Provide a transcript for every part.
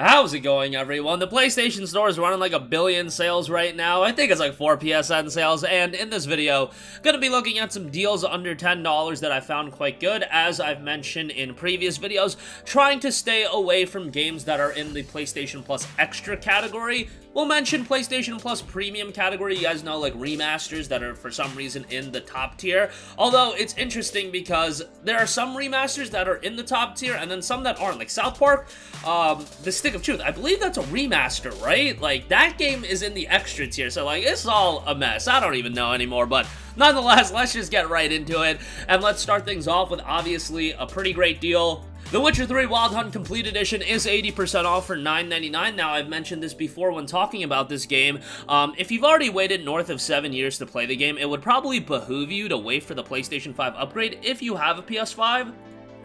How's it going, everyone? The PlayStation Store is running like 1 billion sales right now. I think it's like 4 PSN sales, and in this video, gonna be looking at some deals under $10 that I found quite good. As I've mentioned in previous videos, trying to stay away from games that are in the PlayStation Plus Extra category. We'll mention PlayStation Plus Premium category. You guys know, like, remasters that are for some reason in the top tier. Although, it's interesting because there are some remasters that are in the top tier and then some that aren't. Like South Park, The Stick of Truth. I believe that's a remaster, right? Like, that game is in the extra tier, so, like, it's all a mess. I don't even know anymore, but nonetheless, let's just get right into it. And let's start things off with, obviously, a pretty great deal. The Witcher 3 Wild Hunt Complete Edition is 80% off for $9.99. Now, I've mentioned this before when talking about this game. If you've already waited north of 7 years to play the game, it would probably behoove you to wait for the PlayStation 5 upgrade if you have a PS5.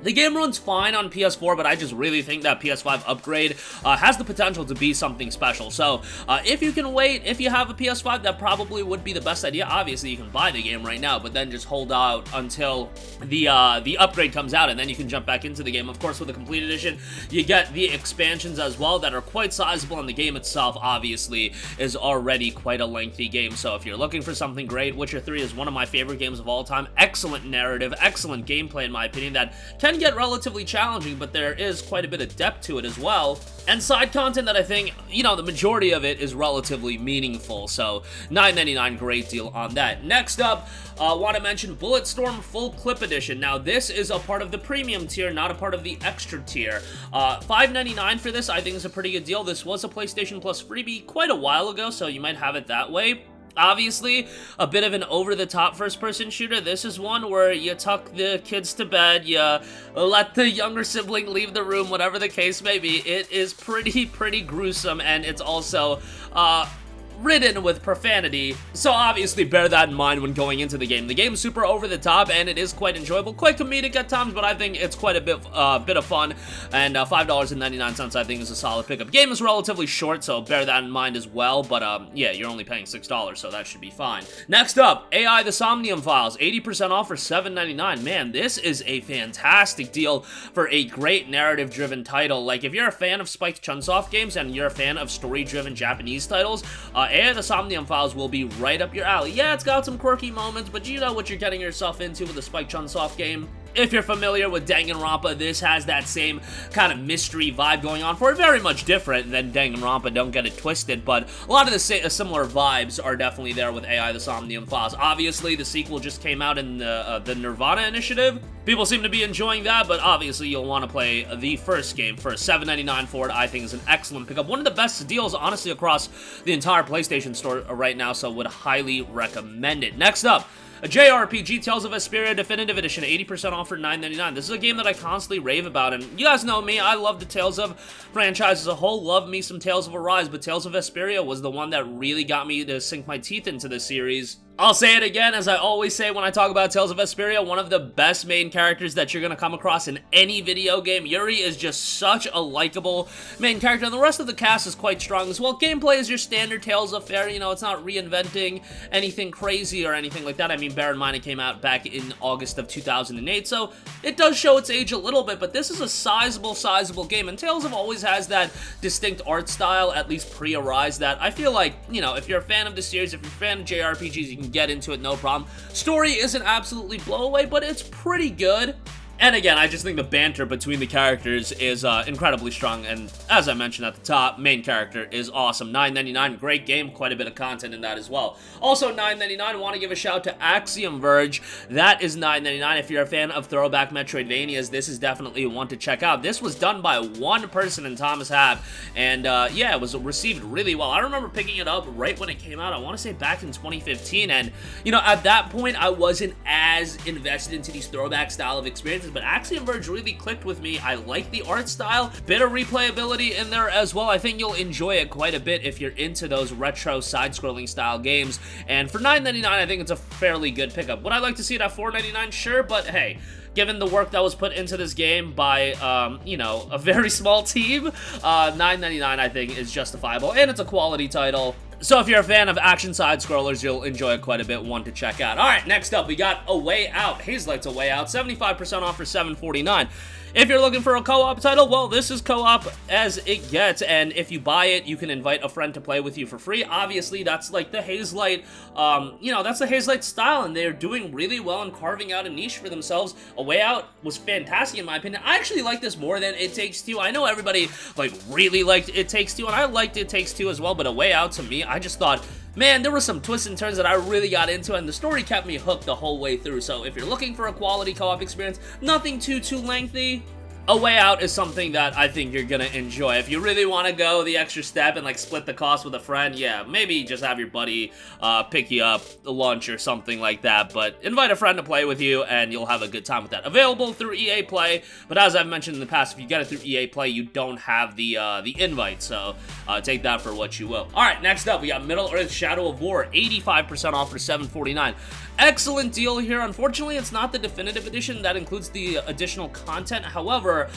The game runs fine on PS4, but I just really think that PS5 upgrade has the potential to be something special. So, if you can wait, if you have a PS5, that probably would be the best idea. Obviously, you can buy the game right now, but then just hold out until the upgrade comes out, and then you can jump back into the game. Of course, with the Complete Edition, you get the expansions as well that are quite sizable, and the game itself, obviously, is already quite a lengthy game. So, if you're looking for something great, Witcher 3 is one of my favorite games of all time. Excellent narrative, excellent gameplay, in my opinion, that can get relatively challenging, but there is quite a bit of depth to it as well, and side content that I think, you know, the majority of it is relatively meaningful. So $9.99, great deal on that. Next up, want to mention Bulletstorm Full Clip Edition. Now, this is a part of the premium tier, not a part of the extra tier. $5.99 for this, I think, is a pretty good deal. This was a PlayStation Plus freebie quite a while ago, so you might have it that way. Obviously, a bit of an over-the-top first-person shooter. This is one where you tuck the kids to bed, you let the younger sibling leave the room, whatever the case may be. It is pretty gruesome, and it's also, ridden with profanity, so obviously bear that in mind when going into the game. The game's super over the top, and it is quite enjoyable, quite comedic at times, but I think it's quite a bit of fun, and $5.99 I think is a solid pickup. Game is relatively short, so bear that in mind as well, but yeah, you're only paying $6, so that should be fine. Next up, AI the SOMNIUM Files, 80% off for $7.99. Man, this is a fantastic deal for a great narrative-driven title. Like, if you're a fan of Spike Chunsoft games, and you're a fan of story-driven Japanese titles, AI the SOMNIUM Files will be right up your alley. Yeah, it's got some quirky moments, but you know what you're getting yourself into with a Spike Chunsoft game. If you're familiar with Danganronpa, this has that same kind of mystery vibe going on for it. Very much different than Danganronpa, don't get it twisted, but a lot of the similar vibes are definitely there with AI the SOMNIUM Files. Obviously, the sequel just came out in the Nirvana Initiative. People seem to be enjoying that, but obviously you'll want to play the first game for $7.99 for it. I think is an excellent pickup. One of the best deals, honestly, across the entire PlayStation Store right now, so would highly recommend it. Next up, a JRPG, Tales of Vesperia Definitive Edition, 80% off for $9.99. This is a game that I constantly rave about, and you guys know me, I love the Tales of franchise as a whole, love me some Tales of Arise, but Tales of Vesperia was the one that really got me to sink my teeth into the series. I'll say it again, as I always say when I talk about Tales of Vesperia, one of the best main characters that you're going to come across in any video game. Yuri is just such a likable main character, and the rest of the cast is quite strong as well. Gameplay is your standard Tales of fare, you know, it's not reinventing anything crazy or anything like that. I mean, bear in mind it came out back in August of 2008, so it does show its age a little bit, but this is a sizable game, and Tales of always has that distinct art style, at least pre-Arise, that I feel like, you know, if you're a fan of the series, if you're a fan of JRPGs, you can get into it, no problem. Story isn't absolutely blow away, but it's pretty good. And again, I just think the banter between the characters is incredibly strong, and as I mentioned at the top, main character is awesome. $9.99, great game, quite a bit of content in that as well. Also $9.99, I want to give a shout to Axiom Verge. That is $9.99. If you're a fan of throwback Metroidvanias, this is definitely one to check out. This was done by one person in Thomas Hab, and yeah, it was received really well. I remember picking it up right when it came out, I want to say back in 2015, and, you know, at that point, I wasn't as invested into these throwback style of experiences, but Axiom Verge really clicked with me. I like the art style, bit of replayability in there as well. I think you'll enjoy it quite a bit if you're into those retro side-scrolling style games, and for $9.99, I think it's a fairly good pickup. Would I like to see it at $4.99? Sure, but hey, given the work that was put into this game by, you know, a very small team, $9.99 I think is justifiable, and it's a quality title. So if you're a fan of action side-scrollers, you'll enjoy it quite a bit, one to check out. Alright, next up, we got A Way Out. Hazelights A Way Out, 75% off for $7.49. If you're looking for a co-op title, well, this is co-op as it gets, and if you buy it, you can invite a friend to play with you for free. Obviously, that's like the Hazelight, that's the Hazelight style, and they're doing really well in carving out a niche for themselves. A Way Out was fantastic in my opinion. I actually like this more than It Takes Two. I know everybody, like, really liked It Takes Two, and I liked It Takes Two as well, but A Way Out, to me, I just thought, man, there were some twists and turns that I really got into, and the story kept me hooked the whole way through. So if you're looking for a quality co-op experience, nothing too lengthy, A Way Out is something that I think you're gonna enjoy. If you really want to go the extra step and like split the cost with a friend, yeah, maybe just have your buddy pick you up lunch or something like that, but invite a friend to play with you and you'll have a good time with that. Available through EA Play, but as I've mentioned in the past, if you get it through EA Play, you don't have the invite, so take that for what you will. Alright, next up, we got Middleearth Shadow of War, 85% off for $7.49. Excellent deal here. Unfortunately, it's not the definitive edition that includes the additional content. However,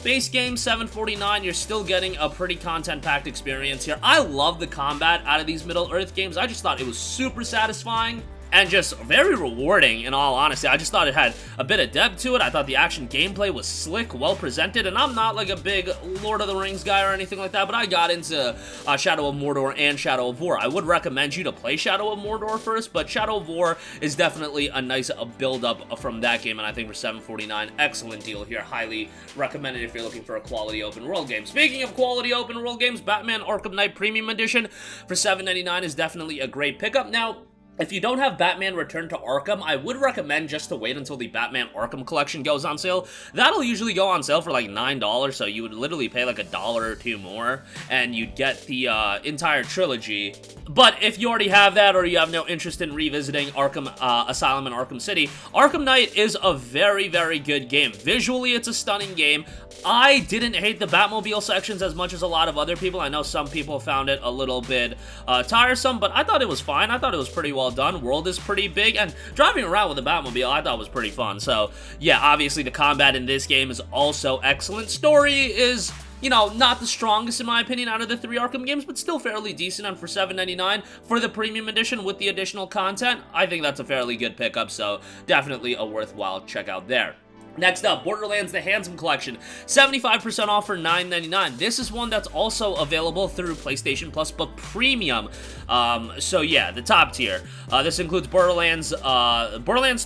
base game $7.49, you're still getting a pretty content-packed experience here. I love the combat out of these Middle-earth games. I just thought it was super satisfying and just very rewarding, in all honesty. I just thought it had a bit of depth to it. I thought the action gameplay was slick, well presented, and I'm not like a big Lord of the Rings guy or anything like that, but I got into Shadow of Mordor and Shadow of War. I would recommend you to play Shadow of Mordor first, but Shadow of War is definitely a nice build-up from that game, and I think for $7.49, excellent deal here. Highly recommended if you're looking for a quality open-world game. Speaking of quality open-world games, Batman Arkham Knight Premium Edition for $7.99 is definitely a great pickup. Now, if you don't have Batman Return to Arkham, I would recommend just to wait until the Batman Arkham Collection goes on sale. That'll usually go on sale for like $9, so you would literally pay like $1 or $2 more, and you'd get the entire trilogy. But if you already have that, or you have no interest in revisiting Arkham Asylum and Arkham City, Arkham Knight is a very, very good game. Visually, it's a stunning game. I didn't hate the Batmobile sections as much as a lot of other people. I know some people found it a little bit tiresome, but I thought it was fine. I thought it was pretty well done. World is pretty big, and driving around with the Batmobile I thought was pretty fun. So yeah, obviously the combat in this game is also excellent. Story is, you know, not the strongest in my opinion out of the 3 Arkham games, but still fairly decent, and for $7.99 for the premium edition with the additional content, I think that's a fairly good pickup, so definitely a worthwhile check out there. Next up, Borderlands The Handsome Collection, 75% off for $9.99. This is one that's also available through PlayStation Plus, but premium. So yeah, the top tier. This includes Borderlands 2, Borderlands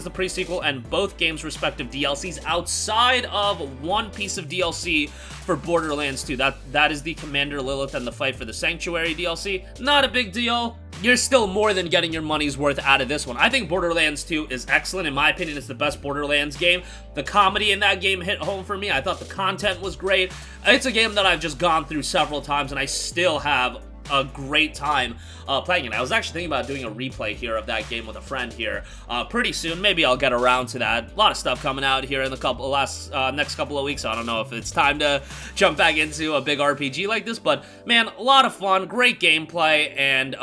the pre-sequel, and both games' respective DLCs outside of one piece of DLC for Borderlands 2. That is the Commander Lilith and the Fight for the Sanctuary DLC. Not a big deal. You're still more than getting your money's worth out of this one. I think Borderlands 2 is excellent. In my opinion, it's the best Borderlands game. The comedy in that game hit home for me. I thought the content was great. It's a game that I've just gone through several times, and I still have a great time playing it. I was actually thinking about doing a replay here of that game with a friend here pretty soon. Maybe I'll get around to that. A lot of stuff coming out here in the next couple of weeks, so I don't know if it's time to jump back into a big RPG like this, but man, a lot of fun, great gameplay, and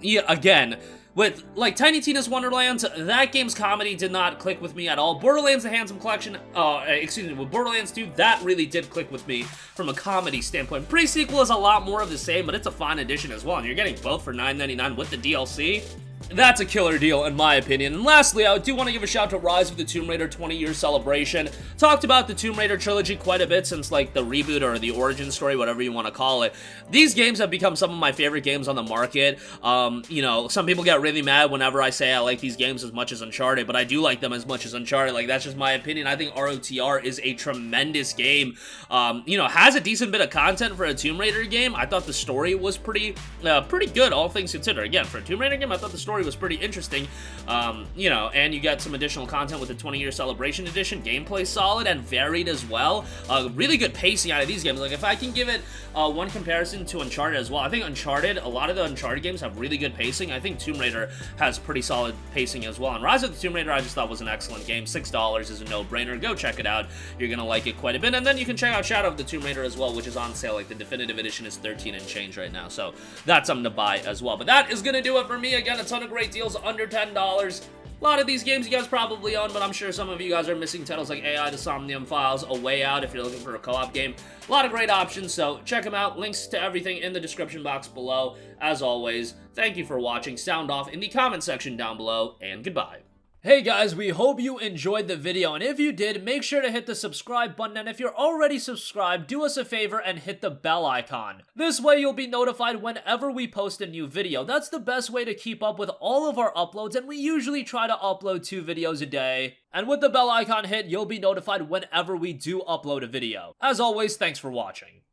yeah, again, with, like, Tiny Tina's Wonderlands, that game's comedy did not click with me at all. Borderlands The Handsome Collection, with Borderlands 2, that really did click with me from a comedy standpoint. Pre-sequel is a lot more of the same, but it's a fine addition as well, and you're getting both for $9.99 with the DLC. That's a killer deal, in my opinion. And lastly, I do want to give a shout to Rise of the Tomb Raider 20-year celebration. Talked about the Tomb Raider trilogy quite a bit since, like, the reboot or the origin story, whatever you want to call it. These games have become some of my favorite games on the market. You know, some people get really mad whenever I say I like these games as much as Uncharted, but I do like them as much as Uncharted. Like, that's just my opinion. I think ROTR is a tremendous game. You know, has a decent bit of content for a Tomb Raider game. I thought the story was pretty good, all things considered. Again, for a Tomb Raider game, I thought the story was pretty interesting, you know, and you get some additional content with the 20-year celebration edition. Gameplay solid and varied as well. Really good pacing out of these games. Like, if I can give it one comparison to Uncharted as well, I think Uncharted, a lot of the Uncharted games have really good pacing. I think Tomb Raider has pretty solid pacing as well, and Rise of the Tomb Raider I just thought was an excellent game. $6 is a no-brainer. Go check it out. You're gonna like it quite a bit, and then you can check out Shadow of the Tomb Raider as well, which is on sale. Like, the definitive edition is $13 and change right now, so that's something to buy as well. But that is gonna do it for me. Again, a ton of great deals under $10. A lot of these games you guys probably own, but I'm sure some of you guys are missing titles like AI, the SOMNIUM Files, A Way Out if you're looking for a co-op game. A lot of great options, so check them out. Links to everything in the description box below. As always, thank you for watching. Sound off in the comment section down below, and goodbye. Hey guys, we hope you enjoyed the video, and if you did, make sure to hit the subscribe button, and if you're already subscribed, do us a favor and hit the bell icon. This way you'll be notified whenever we post a new video. That's the best way to keep up with all of our uploads, and we usually try to upload 2 videos a day. And with the bell icon hit, you'll be notified whenever we do upload a video. As always, thanks for watching.